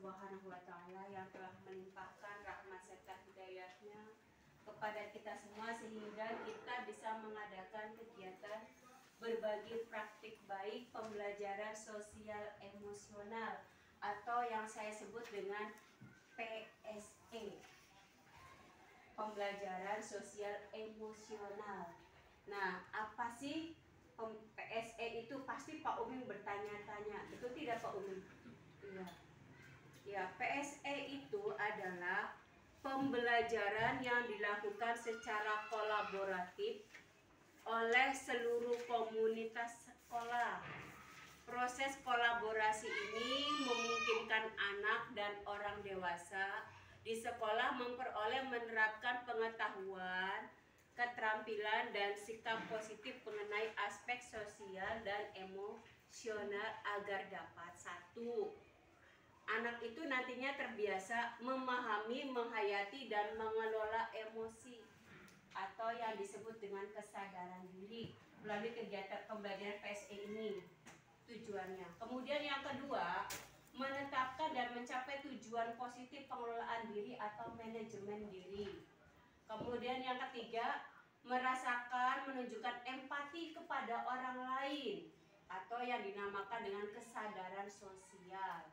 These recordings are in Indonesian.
Subhanahu wa Ta'ala yang telah melimpahkan rahmat serta hidayahnya kepada kita semua sehingga kita bisa mengadakan kegiatan berbagi praktik baik pembelajaran sosial emosional atau yang saya sebut dengan PSE, pembelajaran sosial emosional. Nah, apa sih PSE itu? Pasti Pak Uming bertanya-tanya, betul tidak Pak Uming? Iya. Ya, PSE itu adalah pembelajaran yang dilakukan secara kolaboratif oleh seluruh komunitas sekolah. Proses kolaborasi ini memungkinkan anak dan orang dewasa di sekolah menerapkan pengetahuan, keterampilan, dan sikap positif mengenai aspek sosial dan emosional agar dapat: satu, anak itu nantinya terbiasa memahami, menghayati, dan mengelola emosi atau yang disebut dengan kesadaran diri melalui kegiatan pembelajaran PSE ini tujuannya. Kemudian yang kedua, menetapkan dan mencapai tujuan positif pengelolaan diri atau manajemen diri. Kemudian yang ketiga, merasakan, menunjukkan empati kepada orang lain atau yang dinamakan dengan kesadaran sosial.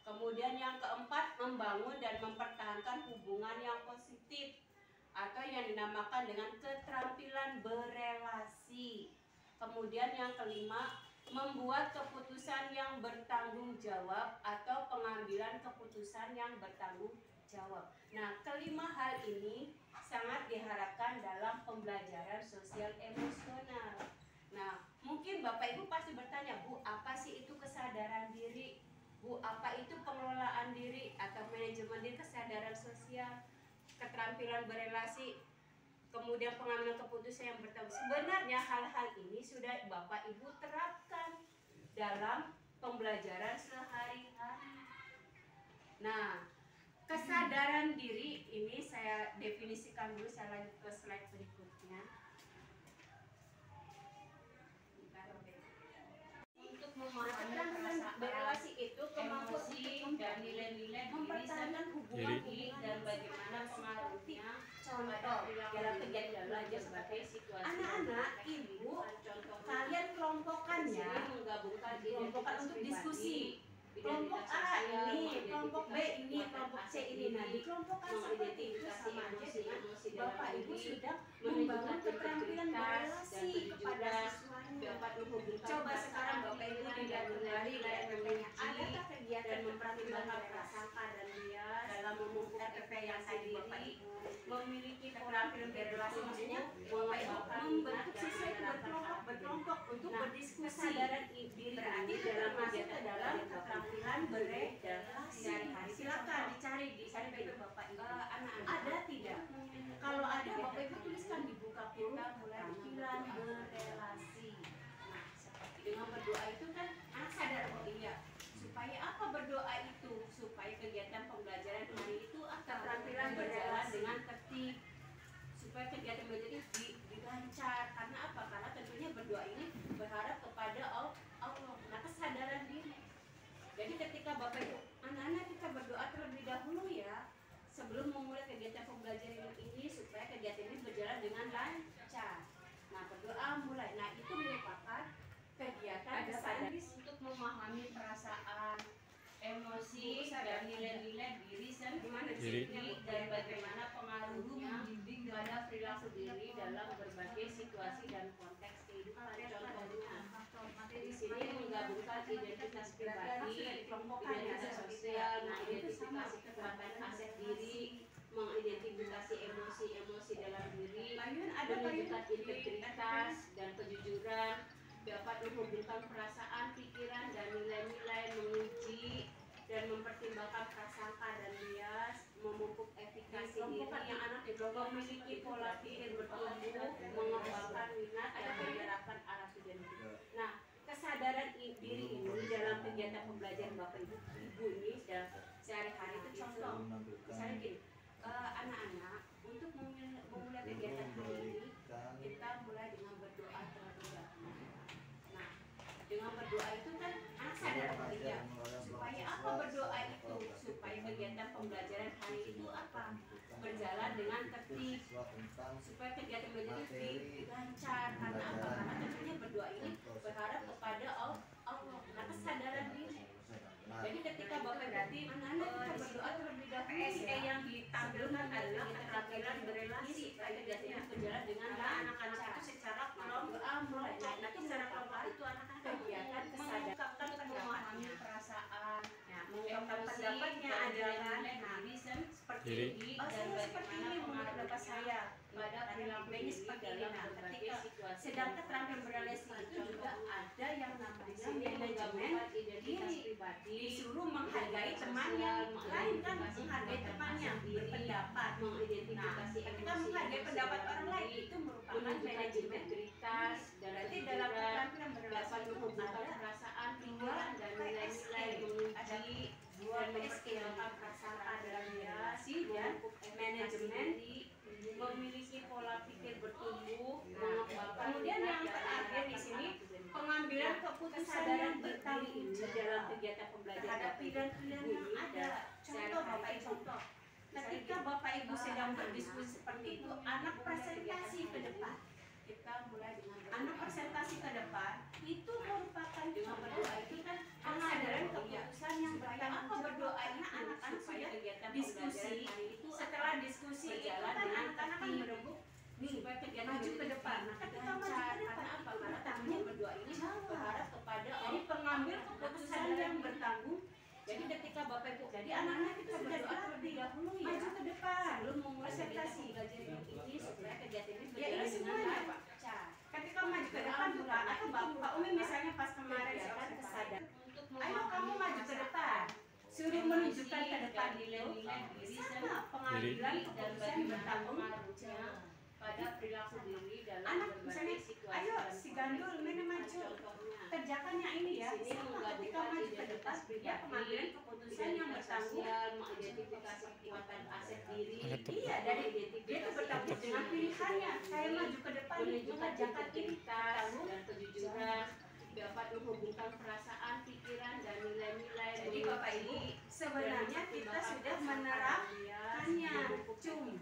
Kemudian yang keempat, membangun dan mempertahankan hubungan yang positif atau yang dinamakan dengan keterampilan berelasi. Kemudian yang kelima, membuat keputusan yang bertanggung jawab atau pengambilan keputusan yang bertanggung jawab. Nah, kelima hal ini sangat diharapkan dalam pembelajaran sosial emosional. Nah, mungkin Bapak Ibu pasti bertanya, Bu, apa sih itu kesadaran diri? Bu, apa itu pengelolaan diri atau manajemen diri, kesadaran sosial, keterampilan berelasi, kemudian pengambilan keputusan yang bertanggung jawab? Sebenarnya hal-hal ini sudah Bapak Ibu terapkan dalam pembelajaran sehari-hari. Nah, kesadaran diri ini saya definisikan dulu, saya lanjut ke slide berikutnya. Untuk memahami perasaan, berelasi itu kemampuan dan nilai-nilai mempertahankan hubungan dan bagaimana pengaruhnya. Contoh dalam kegiatan belajar sebagai situasi. Anak-anak, ibu, kalian kelompokannya kelompokkan untuk diskusi. Kelompok A ini, kelompok B ini, kelompok C ini. Nah, dikelompokkan seperti itu sama aja dengan Bapak Ibu sudah membangun keterampilan berelasi kepada siswanya. Coba sekarang Bapak Ibu dilihat kembali dan bertanya, adakah kegiatan mempertimbangkan prasangka dan bias dalam memupuk RPP yang tadi Bapak Ibu memiliki keterampilan berelasi? Maksudnya Bapak Ibu membentuk siswa itu berkelompok untuk berdiskusi. Kesadaran diri berarti dalam kegiatan dalam keterampilan berelasi. Silakan dicari di RPP Bapak Ibu. Anak-anak ada tidak? Kalau ada Bapak Ibu tuliskan di buka kita mulai keterampilan berelasi. Nah, seperti dengan berdoa itu kan anak sadar, oh iya. Supaya apa berdoa itu? Supaya kegiatan pembelajaran hari itu keterampilan berjalan dengan tertib. Supaya kegiatan belajar ini dilancar. Karena apa? Karena tentunya berdoa ini berharap kepada Allah. Nah, kesadaran diri. Jadi ketika Bapak Ibu, anak-anak kita berdoa terlebih dahulu ya, sebelum memulai kegiatan pembelajaran ini supaya kegiatan ini berjalan dengan lancar. Nah, berdoa mulai. Nah, itu merupakan kegiatan kesadaran untuk memahami perasaan, emosi, dan nilai-nilai diri sendiri dan bagaimana pengaruhnya pada perilaku diri dalam berbagai situasi dan konteks kehidupan. Contohnya di sini menggabungkan identitas pribadi, identitas sosial, identifikasi kekuatan aset diri, mengidentifikasi emosi-emosi dalam diri, menunjukkan integritas dan kejujuran, dapat menghubungkan perasaan, pikiran, dan nilai-nilai, menguji dan mempertimbangkan prasangka dan bias, memupuk efikasi diri, yang anak memiliki pola pikir bertumbuh, mengembangkan minat, dan menggerakkan arah identitas. Nah, kesadaran diri ini dalam kegiatan pembelajaran Bapak Ibu ini sehari-hari itu contoh. Misalnya gini, anak-anak untuk memulai kegiatan hari ini kita mulai dengan berdoa terlebih dahulu. Nah, dengan berdoa itu kan anak sadar, oh iya, supaya apa berdoa itu? berjalan dengan tertib supaya kegiatan belajar itu lancar. Karena apa? Karena tentunya berdoa ini berharap kepada Allah. Nah, kesadaran diri. Jadi ketika Bapak berarti anak-anak kita berdoa terlebih dahulu, PSE yang ditampilkan adalah keterampilan berelasi. Kegiatan yang berjalan dengan anak-anak itu secara kelompok. Nanti secara kelompok itu anak-anak kegiatan kesadaran, memahami perasaan, mengungkapkan pendapatnya adalah seperti ini dan bagaimana pendapat saya pada perilaku ini seperti ini. Nah, ketika sedangkan keterampilan berelasi itu juga ada yang namanya manajemen diri, disuruh menghargai temannya, lain kan menghargai temannya, berpendapat. Nah, ketika menghargai pendapat orang lain itu merupakan manajemen integritas. Berarti dalam keterampilan berelasi menghubungkan perasaan, pikiran dan nilai-nilai, menguji dua PSE dalam perasaan dalam relasi dan manajemen memiliki pola pikir bertumbuh, mengembangkan. Kemudian yang terakhir di sini pengambilan keputusan yang bertanggung dalam kegiatan pembelajaran terhadap pilihan-pilihan yang ada. Contoh Bapak Ibu, contoh. Ketika Bapak Ibu sedang berdiskusi seperti itu, anak presentasi ke depan. Kita mulai dengan anak presentasi ke depan itu merupakan berdoa itu kan kesadaran keputusan yang bertanggung jawab. Berdoanya anak-anak sudah diskusi. Setelah diskusi itu kan anak-anak kan berembuk supaya kegiatan maju ke depan. Nah, ketika maju ke depan apa? Karena tamunya berdoa ini berharap kepada Allah, pengambil keputusan yang bertanggung. Jadi ketika Bapak Ibu, jadi anak-anak itu sudah terlebih dahulu ya maju ke depan sebelum memulai presentasi belajar ini supaya kegiatan ini berjalan dengan baik. Ketika maju ke depan juga atau Pak Umi misalnya pas kemarin sekarang kesadaran, ayo kamu maju ke depan, suruh menunjukkan ke depan nilai-nilai diri sama pengambilan keputusan yang bertanggung pada perilaku diri dalam anak misalnya, ayo si Gandul mana maju, kerjakan yang ini ya. Ketika maju ke depan, dia pengambilan keputusan yang bertanggung, mengidentifikasi kekuatan aset diri. Iya, dari dia itu bertanggung dengan pilihannya. Saya maju ke depan, mengerjakan integritas dan kejujuran, dapat menghubungkan perasaan, pikiran dan nilai-nilai. Jadi Bapak Ibu, sebenarnya kita sudah menerapkannya, cuman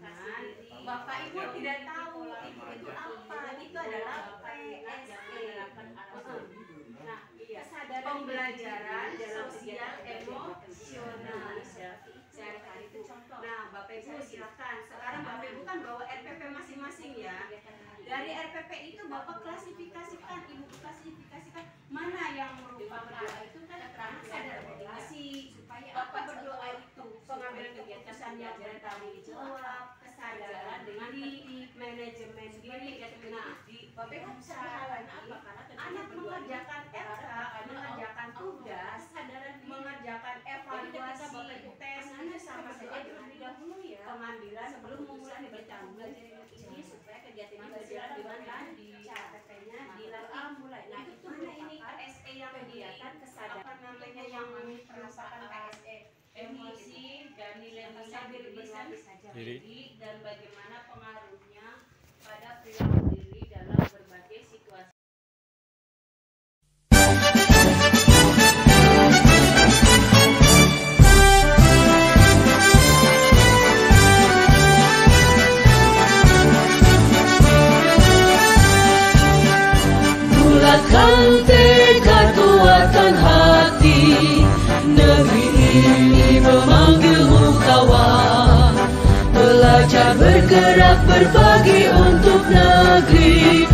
Bapak Ibu tidak tahu itu apa. Itu adalah PSE. Nah, kesadaran pembelajaran sosial emosional. Itu contoh. Nah, Bapak Ibu silakan. Sekarang Bapak Ibu kan bawa RPP masing-masing ya. Dari RPP itu Bapak klasifikasikan, Ibu klasifikasikan mana yang merupakan berdoa itu kan keterangan sadar motivasi supaya Bapak berdoa itu pengambilan kegiatan yang bertanggung jawab, kesadaran dengan diri, manajemen diri. Nah, Bapak Ibu kesadaran apa? Karena anak mengerjakan FK, mengerjakan tugas, mengerjakan evaluasi, tes, sama saja terlebih dahulu ya pengambilan sebelum memulai bertanggung belajar ini supaya kegiatan ini berjalan dengan lancar. RPP-nya dilakukan mulai. Nah, itu ini PSE yang kegiatan kesadaran apa namanya yang merupakan PSE emosi dan nilai-nilai diri dan bagaimana pengaruhnya pada perilaku diri dalam berbagai situasi. Bulatkan tekad kuatkan hati, negeri ini memanggilmu kawan. Belajar bergerak berbagi untuk negeri.